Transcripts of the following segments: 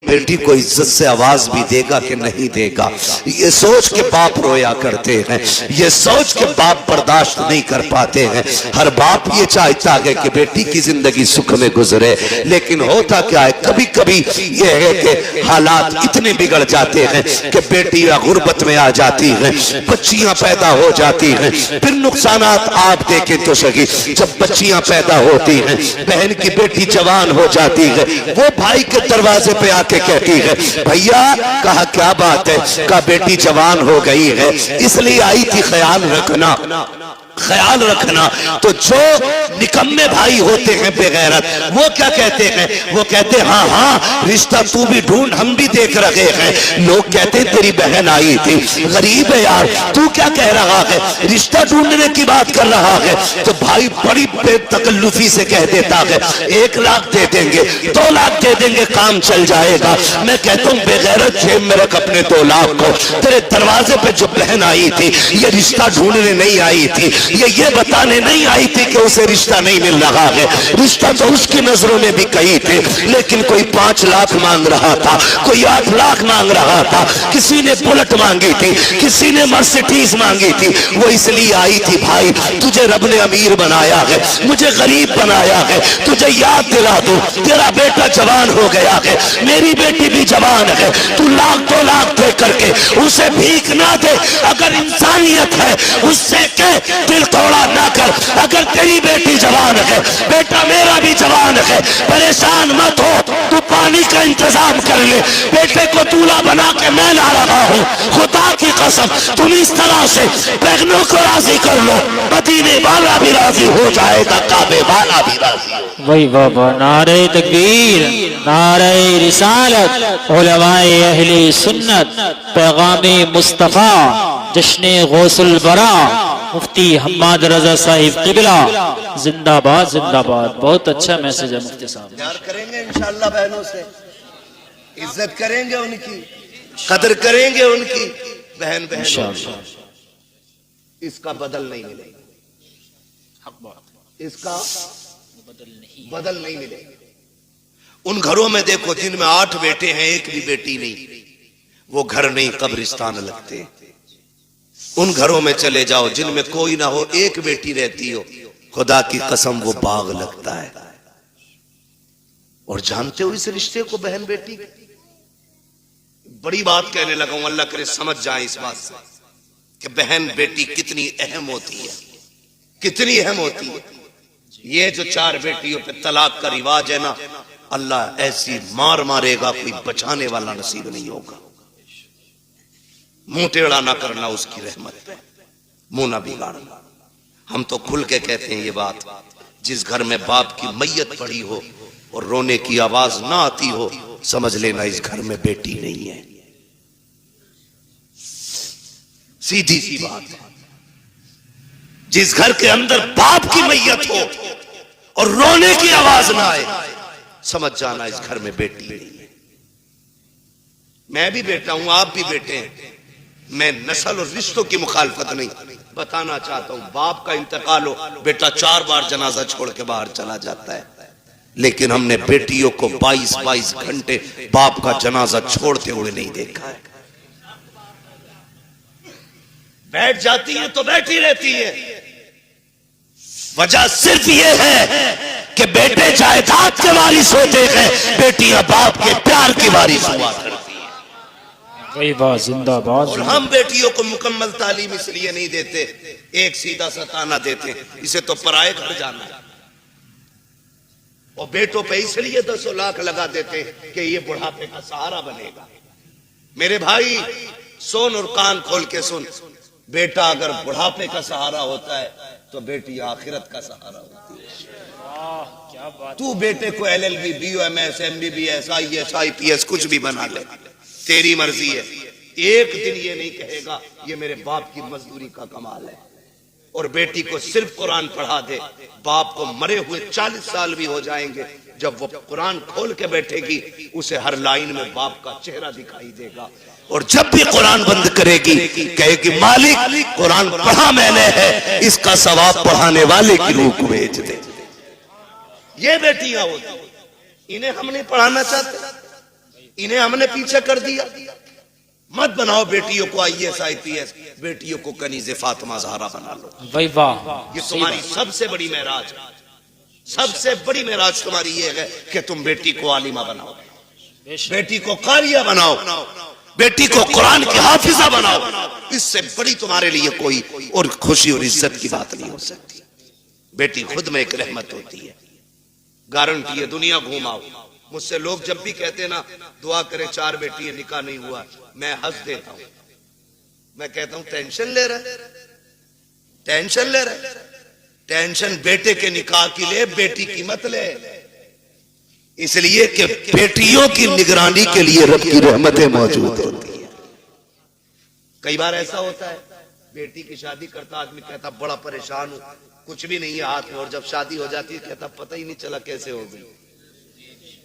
बेटी को इज्जत से आवाज भी देगा कि नहीं देगा, ये सोच के बाप रोया करते हैं, ये सोच के बाप बर्दाश्त नहीं कर पाते हैं। हर बाप ये चाहता है कि बेटी की जिंदगी सुख में गुजरे, लेकिन होता क्या है, कभी कभी ये है कि हालात इतने बिगड़ जाते हैं कि बेटी या गुर्बत में आ जाती है, बच्चियां पैदा हो जाती हैं। फिर नुकसानात आप देखें तो सही, जब बच्चियां पैदा होती हैं, बहन की बेटी जवान हो जाती है, वो भाई के दरवाजे पे आके कहती है, भैया कहा क्या बात है, कहा बेटी जवान हो गई है इसलिए आई थी, ख्याल रखना ख्याल रखना। तो जो निकम्मे भाई होते हैं बेगैरत, वो क्या कहते हैं, वो कहते हैं हाँ हाँ रिश्ता तू भी ढूंढ, हम भी देख रहे हैं। लोग कहते हैं तेरी बहन आई थी, गरीब है यार, तू क्या कह रहा है, रिश्ता ढूंढने की बात कर रहा है। तो भाई बड़ी बेतकल्लुफी से कह देता है 1 लाख दे देंगे, 2 लाख दे देंगे, काम चल जाएगा। मैं कहता हूँ बेगैरत जेब में रख अपने 2 लाख को, तेरे दरवाजे पे जो बहन आई थी ये रिश्ता ढूंढने नहीं आई थी, ये बताने नहीं आई थी कि उसे रिश्ता नहीं मिल रहा है। रिश्ता तो उसकी नजरों में भी कही थे, लेकिन कोई 5 लाख मांग रहा था, कोई 8 लाख मांग रहा था, किसी ने बुलेट मांगी थी, किसी ने मर्सिडीज मांगी थी। वो इसलिए आई थी भाई तुझे रब ने अमीर बनाया है, मुझे गरीब बनाया है, तुझे याद दिला दूं तेरा बेटा जवान हो गया है, मेरी बेटी भी जवान है, तू 1 लाख 2 लाख दे करके उसे भीख ना दे। अगर इंसानियत है उससे कह दिल तोड़ा ना कर। अगर तेरी बेटी जवान है, बेटा मेरा भी जवान है, परेशान मत हो, तू पानी का इंतजाम कर ले, बेटे को दूल्हा बना के मैं ला रहा हूँ। खुदा की कसम तुम इस तरह से बहनों को राजी कर लो, मदीने वाला भी राजी हो जाएगा, काबे वाला भी राजी हो। वही बाबा, नारे तकबीर, नारे रिसालत, उलमाए अहले सुन्नत, पैगामे मुस्तफा, जश्ने गौसुल बरा, मुफ्ती हम्माद रजा साहिब किबला, जिंदाबाद जिंदाबाद। बहुत अच्छा मैसेज है मुफ्ती साहब। प्यार करेंगे इंशाअल्लाह बहनों से, इज्जत करेंगे उनकी, कदर करेंगे उनकी, बहन इसका बदल नहीं मिलेगा, इसका बदल नहीं मिलेगा। उन घरों में देखो जिनमें 8 बेटे हैं, एक भी बेटी नहीं, वो घर नहीं कब्रिस्तान लगते। उन घरों में चले जाओ जिनमें कोई ना हो, एक बेटी रहती हो, खुदा की कसम वो बाग लगता है। और जानते हो इस रिश्ते को, बहन बेटी, बड़ी बात कहने लगा हूं, अल्लाह करे समझ जाए इस बात से कि बहन बेटी कितनी अहम होती है, कितनी अहम होती है। ये जो 4 बेटियों पे तलाक का रिवाज है ना, अल्लाह ऐसी मार मारेगा कोई बचाने वाला नसीब नहीं होगा। मुंह टेढ़ा ना करना उसकी रहमत पे, मुंह ना बिगाड़ना। हम तो खुल के कहते हैं ये बात, जिस घर में बाप की मैयत पड़ी हो और रोने की आवाज ना आती हो, समझ लेना इस घर में बेटी नहीं है। सीधी सी बात है। जिस घर के अंदर बाप की मैयत हो और रोने की आवाज ना आए, समझ जाना इस घर में बेटी नहीं है। मैं भी बेटा हूं, आप भी बेटे हैं। मैं नस्ल और रिश्तों की मुखालफत नहीं, बताना चाहता हूं बाप का इंतकाल हो, बेटा 4 बार जनाजा छोड़ के बाहर चला जाता है, लेकिन हमने बेटियों को 22-22 घंटे बाप का जनाजा छोड़ते हुए नहीं देखा है। बैठ जाती है तो बैठी रहती है। वजह सिर्फ ये है कि बेटे जायदाद के वारिस होते हैं, बेटियां बाप के प्यार की वारिस हुआ करती हैं। वही बात, जिंदाबाद। और हम बेटियों को मुकम्मल तालीम इसलिए नहीं देते, एक सीधा सा ताना देते, इसे तो पराए घर जाना है। और बेटों पे इसलिए 10 लाख लगा देते कि ये बुढ़ापे का सहारा बनेगा। मेरे भाई सुन और कान खोल के सुन, बेटा अगर बुढ़ापे का सहारा होता है तो बेटी आखिरत का सहारा होती है। क्या बात। तू बेटे को LLB, BOMS, MBBS, IAS, IPS कुछ भी बना ले, तेरी मर्जी है। एक दिन ये नहीं कहेगा ये मेरे बाप की मजदूरी का कमाल है। और बेटी को सिर्फ कुरान पढ़ा दे, बाप को मरे हुए 40 साल भी हो जाएंगे, जब वो कुरान खोल के बैठेगी उसे हर लाइन में बाप का चेहरा दिखाई देगा। और जब भी कुरान बंद करेगी कहेगी मालिक कुरान पढ़ा मैंने है, इसका सवाब पढ़ाने वाले की रूह को भेज दे। ये बेटियां होती, इन्हें हम नहीं पढ़ाना चाहते। इन्हें हमने पीछे कर दिया। मत बनाओ बेटियों को IAS IPS, बेटियों को कनीज़े फातिमा ज़हरा बना लो। भाई वाह, ये तुम्हारी सबसे बड़ी मेराज है। सबसे बड़ी मेराज तुम्हारी ये है कि तुम बेटी को आलिमा बनाओ, बेटी को कारिया बनाओ, बेटी को कुरान की हाफिजा बनाओ। इससे बड़ी तुम्हारे लिए कोई और खुशी और इज्जत की बात नहीं हो सकती। बेटी खुद में एक रहमत होती है, गारंटी है। दुनिया घूमाओ, मुझसे लोग जब भी कहते ना दुआ करे 4 बेटी है निकाह नहीं हुआ, मैं हंस देता हूं। मैं कहता हूं टेंशन ले रहा है, टेंशन ले रहा है। टेंशन बेटे के निकाह की ले, बेटी की मत ले। इसलिए कि बेटियों की निगरानी के लिए रब की रहमतें मौजूद होती है। कई बार ऐसा होता है, बेटी की शादी करता आदमी कहता बड़ा परेशान हूं, कुछ भी नहीं है हाथ में, और जब शादी हो जाती है कहता पता ही नहीं चला कैसे हो गई।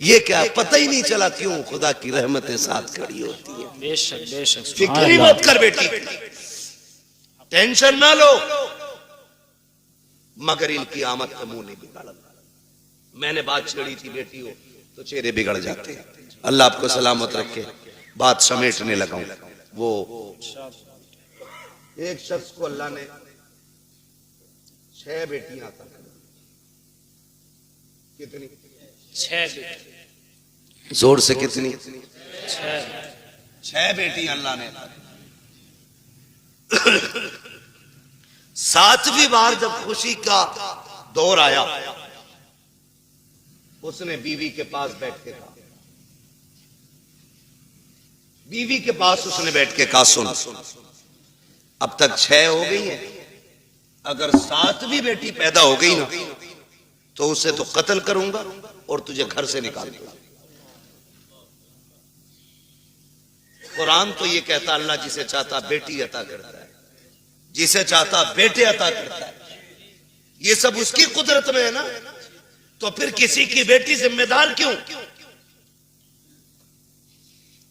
ये क्या पता ही नहीं चला, क्यों? खुदा की रहमतें साथ खड़ी होती है। बेशक बेशक, फिक्र मत कर बेटी, टेंशन ना लो, मगर इनकी आमद का मुंह नहीं बिगाड़ा। मैंने बात छेड़ी थी बेटी हो तो चेहरे बिगड़ जाते हैं। अल्लाह आपको सलामत रखे। बात समेटने लगा हूं। वो एक शख्स को अल्लाह ने 6 बेटियां अता की। कितनी? 6 बेटी। जोर से कितनी? 6 बेटियां अल्लाह ने अता की। 7वीं बार जब खुशी का दौर आया, उसने बीवी के पास बैठ के कहा, बीवी के पास उसने बैठ के कहा, सुन अब तक 6 हो गई है, अगर 7वीं बेटी पैदा हो गई ना तो उसे तो कत्ल करूंगा और तुझे घर से निकाल दूंगा। कुरान तो ये कहता अल्लाह जिसे चाहता बेटी अता करता है, जिसे चाहता बेटे अता करता है। ये सब उसकी कुदरत में है ना, तो फिर किसी की बेटी जिम्मेदार क्यों?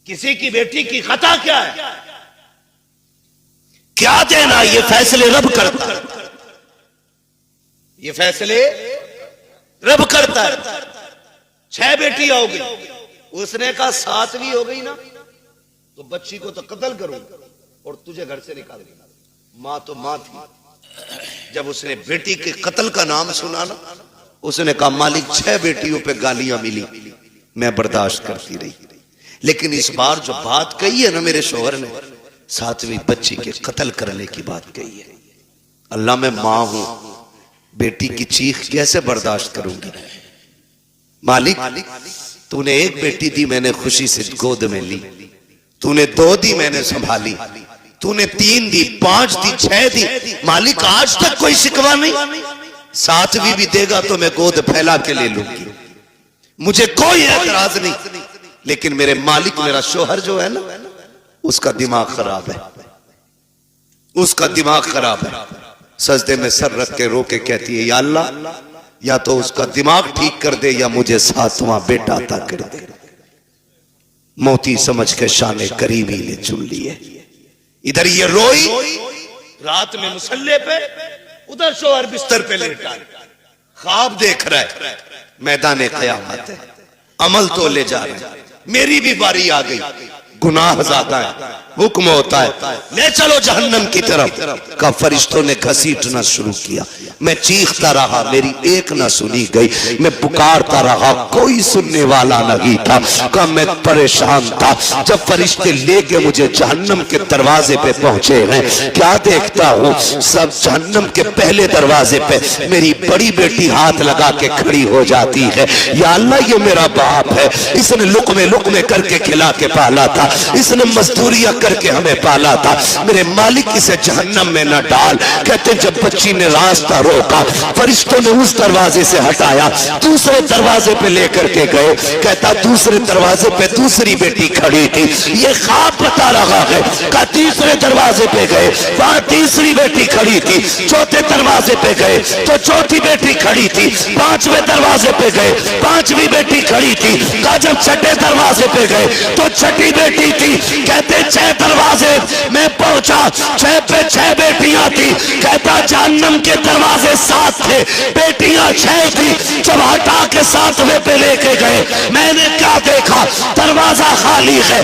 किसी की बेटी की खता क्या है? क्या देना? ये फैसले रब करता है, ये फैसले रब करता है। 6 बेटी हो गई, उसने कहा 7वीं हो गई ना तो बच्ची को तो कत्ल करूंगा और तुझे घर से निकाल दूंगा। मां तो मां थी, जब उसने बेटी के कत्ल का नाम सुना ना, उसने कहा मालिक 6 बेटियों पे गालियां मिली, मैं बर्दाश्त करती रही, लेकिन इस बार जो बात कही है ना मेरे शोहर ने, 7वीं बच्ची के कत्ल करने की बात कही है। अल्लाह मैं मां हूं, बेटी की चीख कैसे बर्दाश्त करूंगी? मालिक तूने 1 बेटी दी, मैंने खुशी से गोद में ली, तूने 2 दी, मैंने संभाली, तूने 3 दी, 5 दी, 6 दी, मालिक आज तक कोई शिकवा नहीं। 7वीं भी देगा तो मैं गोद फैला के ले लूंगी, मुझे कोई एतराज नहीं। लेकिन मेरे मालिक, मेरा शोहर जो है ना, उसका दिमाग खराब है, उसका दिमाग खराब है। सजदे में सर रख के रो के कहती है, या अल्लाह या तो उसका दिमाग ठीक कर दे या मुझे 7वां बेटा अता कर दे। मोती समझ के शाने करीबी ने चुन लिए। इधर ये रोई रात में मुसल्ले पे, उधर शोहर बिस्तर पे लेटा ख्वाब देख रहा है। मैदान क़यामत है, अमल तो ले जा रहे हैं, मेरी भी बारी आ गई, गुनाह ज्यादा है, हुक्म होता है ले चलो जहन्नम की तरफ। का फरिश्तों ने घसीटना शुरू किया, मैं चीखता रहा, मेरी एक ना सुनी गई, मैं पुकारता रहा, कोई सुनने वाला नहीं था। का मैं परेशान था। जब फरिश्ते लेके मुझे जहन्नम के दरवाजे पे पहुंचे हैं, क्या देखता हूँ, सब जहन्नम के पहले दरवाजे पे मेरी बड़ी बेटी हाथ लगा के खड़ी हो जाती है। या अल्लाह ये मेरा बाप है, इसने लुकमे करके खिला के पाला था, इसने मजदूरियां करके हमें पाला था, मेरे मालिक इसे जहन्नम में न डाल। कहते जब बच्ची ने रास्ता रोका, फरिश्तों ने उस दरवाजे से हटाया, दूसरे दरवाजे पे लेकर के गए। कहता दूसरे दरवाजे पे दूसरी बेटी खड़ी थी, ये ख्वाब बता रहा है। का तीसरे दरवाजे पे गए, वहां तीसरी बेटी खड़ी थी, चौथे दरवाजे पे गए तो चौथी बेटी खड़ी थी, 5वें दरवाजे पे गए 5वीं बेटी खड़ी थी। का जब 6ठे दरवाजे पे गए तो 6ठी बेटी थी। कहते 6 दरवाजे में पहुंचा, 6 पे 6 बेटियां थी। कहता जहन्नम के दरवाजे 7 थे, बेटियां 6 थी। जब हटा के 7वें पे लेके गए, मैंने क्या देखा, दरवाजा खाली है।